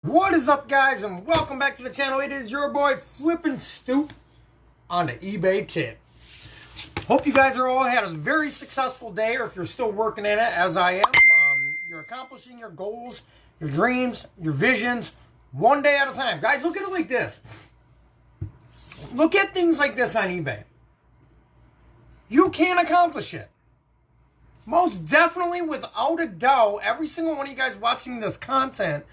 What is up, guys, and welcome back to the channel. It is your boy FlippinStoop on the eBay tip. Hope you guys are all had a very successful day, or if you're still working in it, as I am, you're accomplishing your goals, your dreams, your visions, one day at a time. Guys, look at it like this. Look at things like this on eBay. You can accomplish it. Most definitely, without a doubt, every single one of you guys watching this content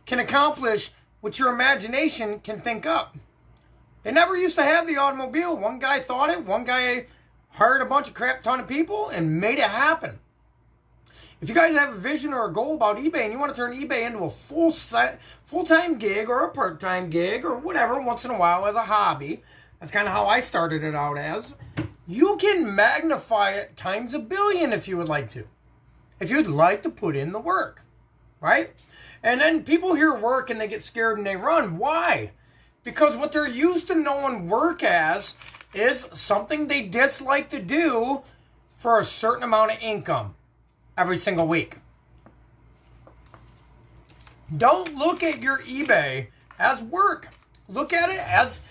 can accomplish what your imagination can think up. They never used to have the automobile. One guy thought it. One guy hired a bunch of crap ton of people and made it happen. If you guys have a vision or a goal about eBay and you want to turn eBay into a full-time gig or a part-time gig or whatever once in a while as a hobby, that's kind of how I started it out as, you can magnify it times a billion if you would like to. If you'd like to put in the work, right? And then people hear work and they get scared and they run. Why? Because what they're used to knowing work as is something they dislike to do for a certain amount of income every single week. Don't look at your eBay as work. Look at it as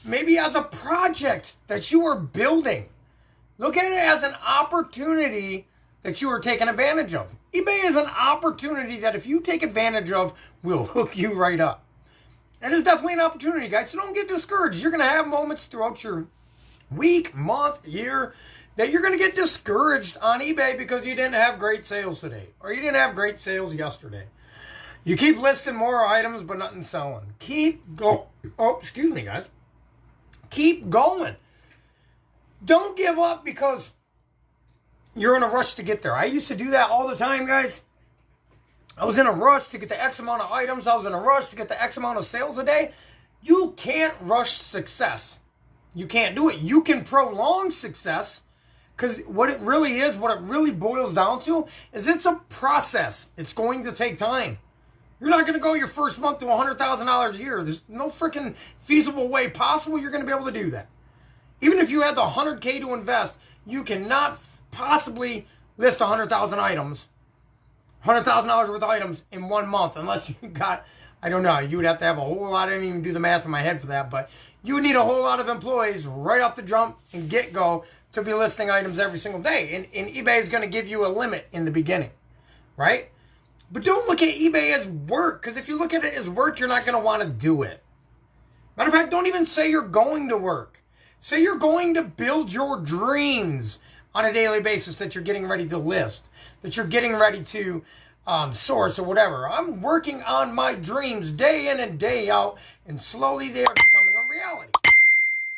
maybe as a project that you are building. Look at it as an opportunity that you are taking advantage of. eBay is an opportunity that if you take advantage of, will hook you right up. It is definitely an opportunity, guys, so don't get discouraged. You're going to have moments throughout your week, month, year, that you're going to get discouraged on eBay because you didn't have great sales today, or you didn't have great sales yesterday. You keep listing more items, but nothing selling. Keep going. Oh, excuse me, guys. Keep going. Don't give up because you're in a rush to get there. I used to do that all the time, guys. I was in a rush to get the X amount of items. I was in a rush to get the X amount of sales a day. You can't rush success. You can't do it. You can prolong success because what it really is, what it really boils down to is it's a process. It's going to take time. You're not going to go your first month to $100,000 a year. There's no freaking feasible way possible you're going to be able to do that. Even if you had the $100K to invest, you cannot possibly list 100,000 items, $100,000 worth of items in 1 month, unless you got, I don't know, you would have to have a whole lot. I didn't even do the math in my head for that, but you would need a whole lot of employees right off the jump and get-go to be listing items every single day. And eBay is going to give you a limit in the beginning, right? But don't look at eBay as work, because if you look at it as work, you're not going to want to do it. Matter of fact, don't even say you're going to work. Say you're going to build your dreams on a daily basis that you're getting ready to list, that you're getting ready to source or whatever. I'm working on my dreams day in and day out, and slowly they are becoming a reality.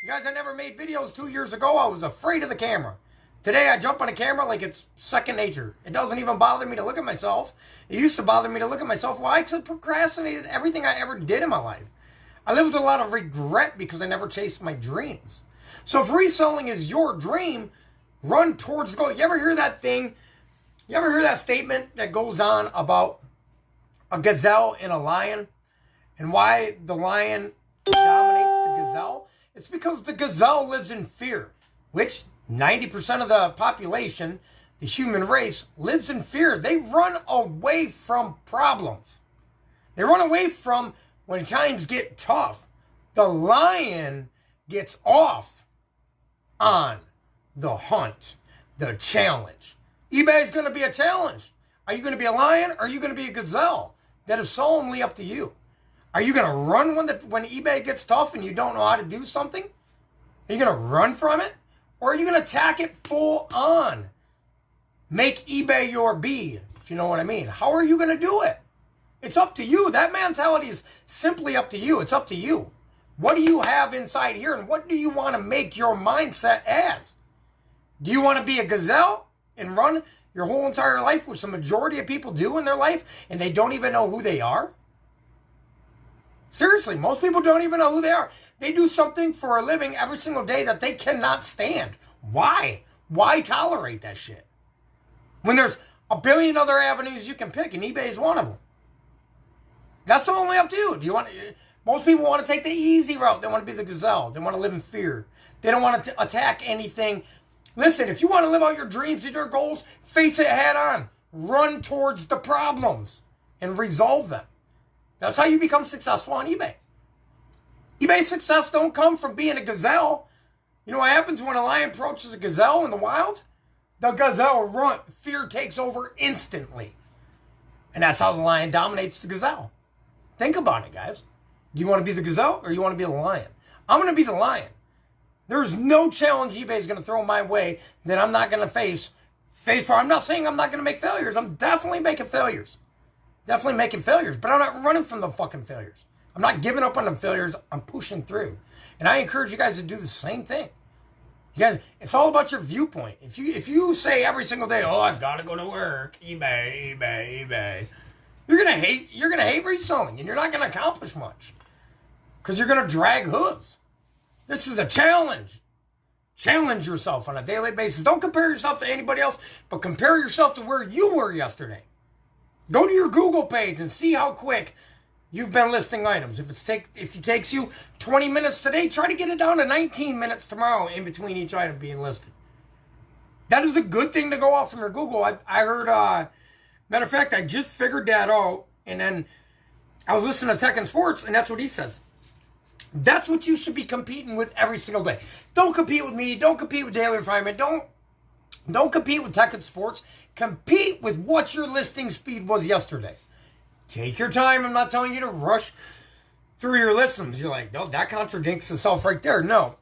You guys, I never made videos 2 years ago. I was afraid of the camera. Today, I jump on a camera like it's second nature. It doesn't even bother me to look at myself. It used to bother me to look at myself. Why? Because I procrastinated everything I ever did in my life. I lived with a lot of regret because I never chased my dreams. So if reselling is your dream, run towards the goal. You ever hear that thing? You ever hear that statement that goes on about a gazelle and a lion? And why the lion dominates the gazelle? It's because the gazelle lives in fear, which 90% of the population, the human race, lives in fear. They run away from problems. They run away from when times get tough. The lion gets off on the hunt, the challenge. eBay is going to be a challenge. Are you going to be a lion or are you going to be a gazelle? That is solemnly up to you. Are you going to run when eBay gets tough and you don't know how to do something? Are you going to run from it? Or are you going to attack it full on? Make eBay your bee, if you know what I mean. How are you going to do it? It's up to you. That mentality is simply up to you. It's up to you. What do you have inside here, and what do you want to make your mindset as? Do you want to be a gazelle and run your whole entire life, which the majority of people do in their life, and they don't even know who they are? Seriously, most people don't even know who they are. They do something for a living every single day that they cannot stand. Why? Why tolerate that shit? When there's a billion other avenues you can pick, and eBay is one of them. That's only up to you. Do you want? Most people want to take the easy route. They want to be the gazelle. They want to live in fear. They don't want to attack anything. Listen, if you want to live out your dreams and your goals, face it head on. Run towards the problems and resolve them. That's how you become successful on eBay. eBay success don't come from being a gazelle. You know what happens when a lion approaches a gazelle in the wild? The gazelle runs. Fear takes over instantly. And that's how the lion dominates the gazelle. Think about it, guys. Do you want to be the gazelle or you want to be the lion? I'm going to be the lion. There's no challenge eBay is going to throw my way that I'm not going to face for. I'm not saying I'm not going to make failures. I'm definitely making failures. Definitely making failures. But I'm not running from the fucking failures. I'm not giving up on the failures. I'm pushing through. And I encourage you guys to do the same thing. You guys, it's all about your viewpoint. If you say every single day, oh, I've got to go to work, eBay, you're gonna hate reselling, and you're not gonna accomplish much. Because you're gonna drag hooves. This is a challenge. Challenge yourself on a daily basis. Don't compare yourself to anybody else, but compare yourself to where you were yesterday. Go to your Google page and see how quick you've been listing items. If it takes you 20 minutes today, try to get it down to 19 minutes tomorrow in between each item being listed. That is a good thing to go off from your Google. I heard, matter of fact, I just figured that out, and then I was listening to Tech and Sports, and that's what he says. That's what you should be competing with every single day. Don't compete with me. Don't compete with Daily Refinement. Don't compete with Tech and Sports. Compete with what your listing speed was yesterday. Take your time. I'm not telling you to rush through your listings. You're like, no, that contradicts itself right there. No.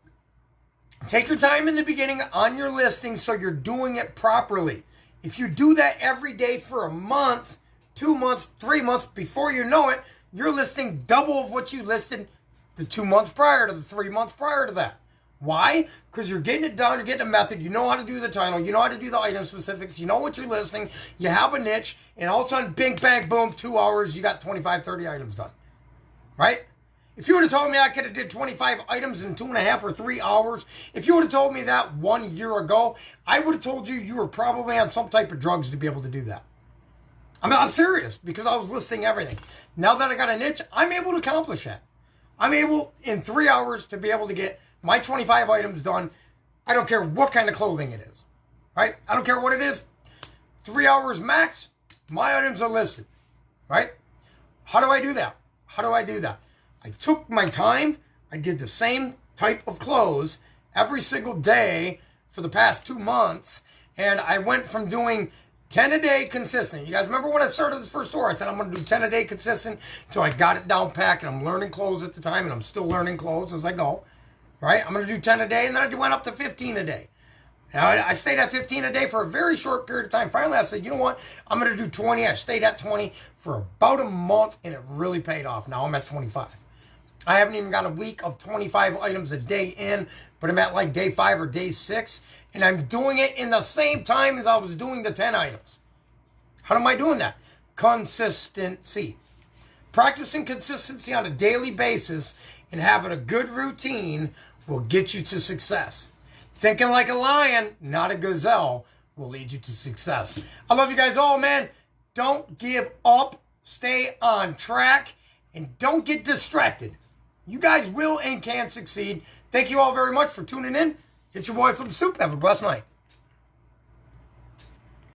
Take your time in the beginning on your listing so you're doing it properly. If you do that every day for a month, 2 months, 3 months, before you know it, you're listing double of what you listed the 2 months prior to the 3 months prior to that. Why? Because you're getting it down, you're getting a method, you know how to do the title, you know how to do the item specifics, you know what you're listing, you have a niche, and all of a sudden, bing, bang, boom, 2 hours, you got 25, 30 items done. Right? If you would have told me I could have did 25 items in 2.5 or 3 hours, if you would have told me that 1 year ago, I would have told you were probably on some type of drugs to be able to do that. I'm serious, because I was listing everything. Now that I got a niche, I'm able to accomplish that. I'm able, in 3 hours, to be able to get my 25 items done. I don't care what kind of clothing it is. Right? I don't care what it is. 3 hours max, my items are listed. Right? How do I do that? I took my time. I did the same type of clothes every single day for the past 2 months. And I went from doing 10 a day consistent. You guys remember when I started this first store? I said I'm going to do 10 a day consistent. So I got it down packed, and I'm learning clothes at the time, and I'm still learning clothes as I go. Right? I'm going to do 10 a day, and then I went up to 15 a day. Now, I stayed at 15 a day for a very short period of time. Finally, I said, you know what? I'm going to do 20. I stayed at 20 for about a month, and it really paid off. Now I'm at 25. I haven't even got a week of 25 items a day in, but I'm at like day 5 or day 6, and I'm doing it in the same time as I was doing the 10 items. How am I doing that? Consistency. Practicing consistency on a daily basis and having a good routine will get you to success. Thinking like a lion, not a gazelle, will lead you to success. I love you guys all, man. Don't give up. Stay on track. And don't get distracted. You guys will and can succeed. Thank you all very much for tuning in. It's your boy FlippinStoop. Have a blessed night.